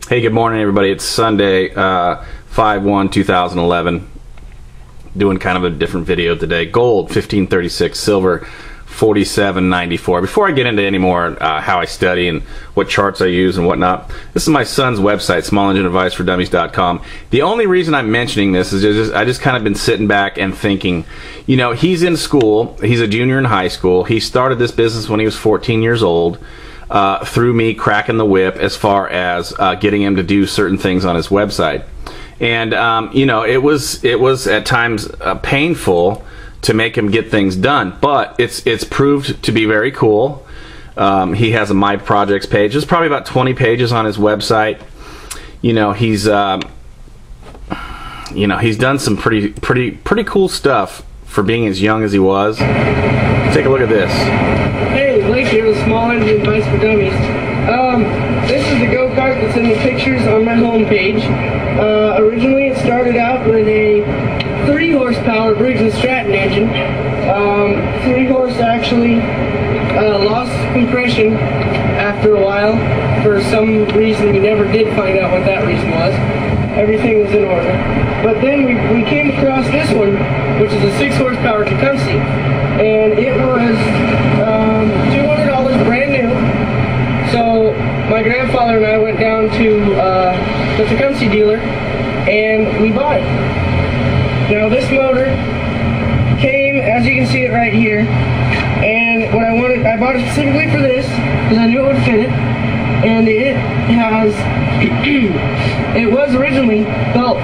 Hey, good morning, everybody. It's Sunday, 5/1/2011. Doing kind of a different video today. Gold, 1536. Silver, 47.94. Before I get into any more how I study and what charts I use and whatnot, this is my son's website, smallengineadviceforDummies.com. The only reason I'm mentioning this is I just kind of been sitting back and thinking, you know, he's in school. He's a junior in high school. He started this business when he was 14 years old. Through me cracking the whip as far as getting him to do certain things on his website. And you know, it was at times painful to make him get things done, but it's proved to be very cool. He has a My Projects page. There's probably about 20 pages on his website. You know, he's done some pretty cool stuff for being as young as he was. Take a look at this. Hey, Blake here with Small Engine Advice for Dummies. This is the go-kart that's in the pictures on my homepage. Originally it started out with a 3 horsepower Briggs & Stratton engine. 3 horse actually lost compression after a while. For some reason we never did find out what that reason was. Everything was in order. But then we came across this one, which is a 6 horsepower Tecumseh. And it was $200 brand new. So my grandfather and I went down to the Tecumseh dealer and we bought it. Now this motor came, as you can see it right here, and what I bought it specifically for this because I knew it would fit it. And it has, it was originally belt,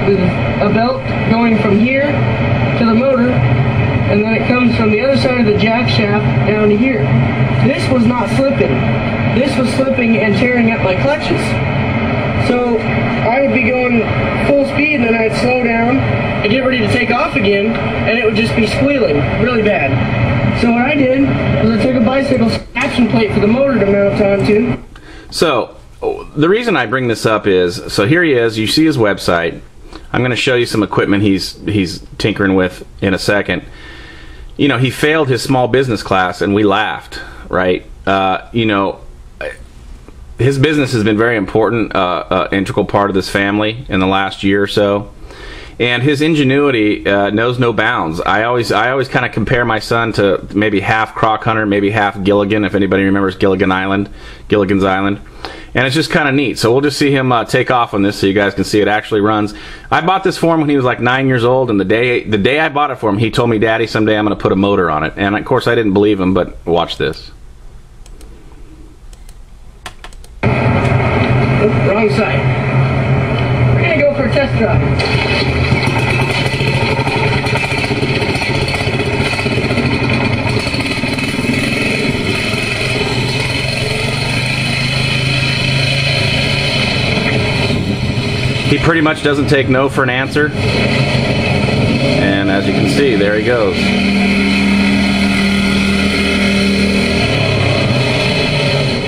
with a belt going from here to the motor, and then it comes from the other side of the jack shaft down to here. This was not slipping. This was slipping and tearing up my clutches. So I would be going full speed and then I'd slow down and get ready to take off again, and it would just be squealing really bad. So what I did was I took a bicycle action plate for the motor to mount onto. So the reason I bring this up is, so here he is, you see his website. I'm going to show you some equipment he's tinkering with in a second. You know, he failed his small business class and we laughed, right? You know, his business has been very important, integral part of this family in the last year or so. And his ingenuity knows no bounds. I always kind of compare my son to maybe half Croc Hunter, maybe half Gilligan, if anybody remembers Gilligan's Island. And it's just kind of neat. So we'll just see him take off on this so you guys can see it actually runs. I bought this for him when he was like 9 years old, and the day I bought it for him, he told me, "Daddy, someday I'm going to put a motor on it." And of course I didn't believe him, but watch this. Oops, wrong side. We're going to go for a test drive. He pretty much doesn't take no for an answer. And as you can see, there he goes.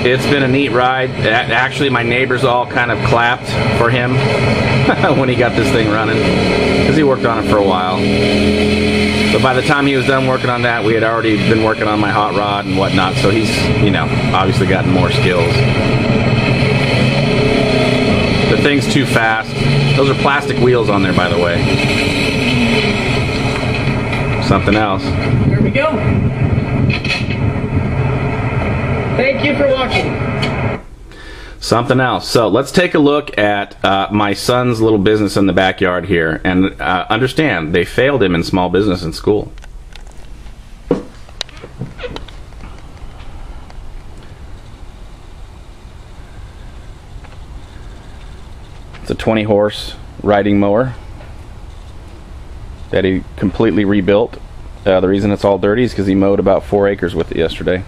It's been a neat ride. Actually, my neighbors all kind of clapped for him when he got this thing running, because he worked on it for a while. But by the time he was done working on that, we had already been working on my hot rod and whatnot, so he's, you know, obviously gotten more skills. The thing's too fast. Those are plastic wheels on there, by the way. Something else. There we go. Thank you for watching. Something else. So let's take a look at my son's little business in the backyard here, and understand they failed him in small business in school. It's a 20 horse riding mower that he completely rebuilt. The reason it's all dirty is because he mowed about 4 acres with it yesterday.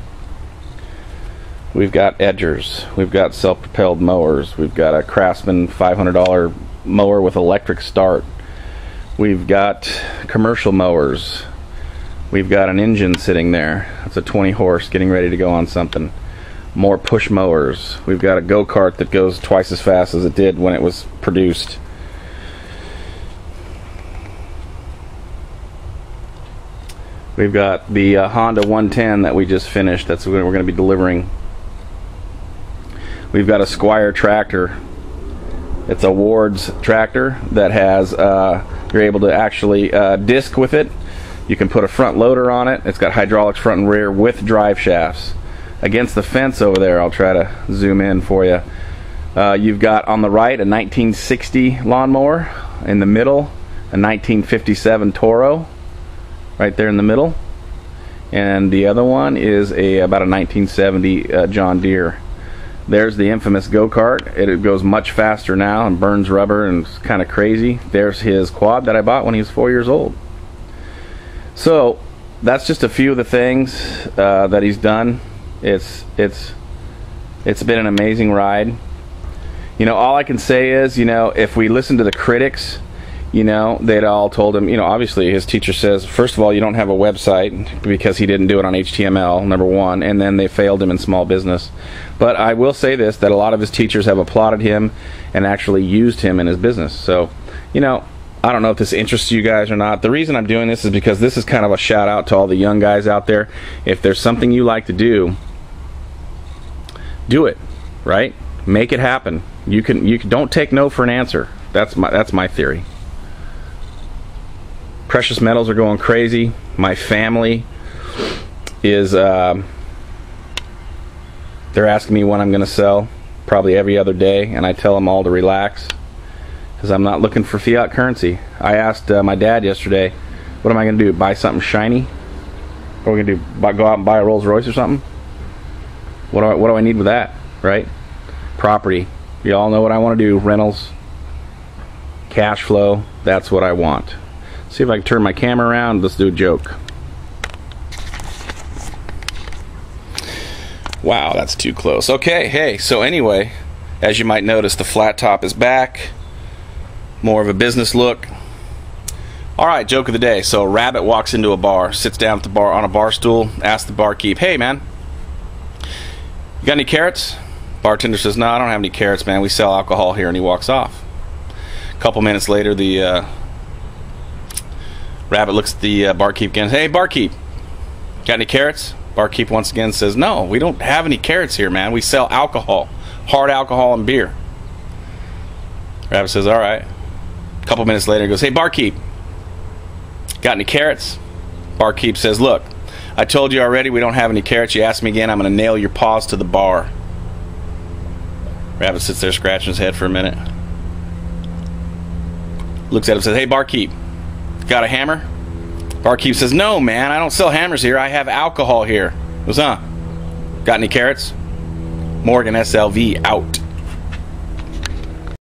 We've got edgers, we've got self-propelled mowers, we've got a Craftsman $500 mower with electric start, we've got commercial mowers, we've got an engine sitting there. It's a 20 horse getting ready to go on something. More push mowers. We've got a go-kart that goes twice as fast as it did when it was produced. We've got the Honda 110 that we just finished. That's what we're going to be delivering. We've got a Squire tractor It's a Ward's tractor that has, you're able to actually disc with it. You can put a front loader on it. It's got hydraulics front and rear with drive shafts. Against the fence over there, I'll try to zoom in for you. You've got on the right a 1960 lawnmower. In the middle, a 1957 Toro. Right there in the middle. And the other one is about a 1970 John Deere. There's the infamous go-kart. It goes much faster now and burns rubber and it's kind of crazy. There's his quad that I bought when he was 4 years old. So that's just a few of the things that he's done. It's been an amazing ride. You know, all I can say is, you know, if we listen to the critics, you know, they'd all told him, you know, obviously his teacher says, first of all, you don't have a website because he didn't do it on HTML, number one, and then they failed him in small business. But I will say this, that a lot of his teachers have applauded him and actually used him in his business. So, you know, I don't know if this interests you guys or not. The reason I'm doing this is because this is kind of a shout out to all the young guys out there. If there's something you like to do, do it, right? Make it happen. You don't take no for an answer. That's my theory. Precious metals are going crazy. My family is they're asking me when I'm going to sell, probably every other day, and I tell them all to relax because I'm not looking for fiat currency. I asked my dad yesterday, what am I going to do, buy something shiny? What are we going to do, go out and buy a Rolls Royce or something? What do I need with that, right? Property. You all know what I want to do. Rentals, cash flow, that's what I want. See if I can turn my camera around. Let's do a joke. Wow, that's too close. Okay, hey, so anyway, as you might notice, the flat top is back. More of a business look. Alright, joke of the day. So a rabbit walks into a bar, sits down at the bar on a bar stool, asks the barkeep, hey man, you got any carrots? Bartender says, no, I don't have any carrots, man. We sell alcohol here, and he walks off. A couple minutes later, the rabbit looks at the barkeep again. Hey, barkeep, got any carrots? Barkeep once again says, no, we don't have any carrots here, man. We sell alcohol, hard alcohol and beer. Rabbit says, all right. A couple minutes later, he goes, hey, barkeep, got any carrots? Barkeep says, look, I told you already we don't have any carrots. You asked me again, I'm going to nail your paws to the bar. Rabbit sits there scratching his head for a minute. Looks at him and says, hey, barkeep, got a hammer? Barkeep says, no, man, I don't sell hammers here. I have alcohol here. Goes, huh? Got any carrots? Morgan SLV out.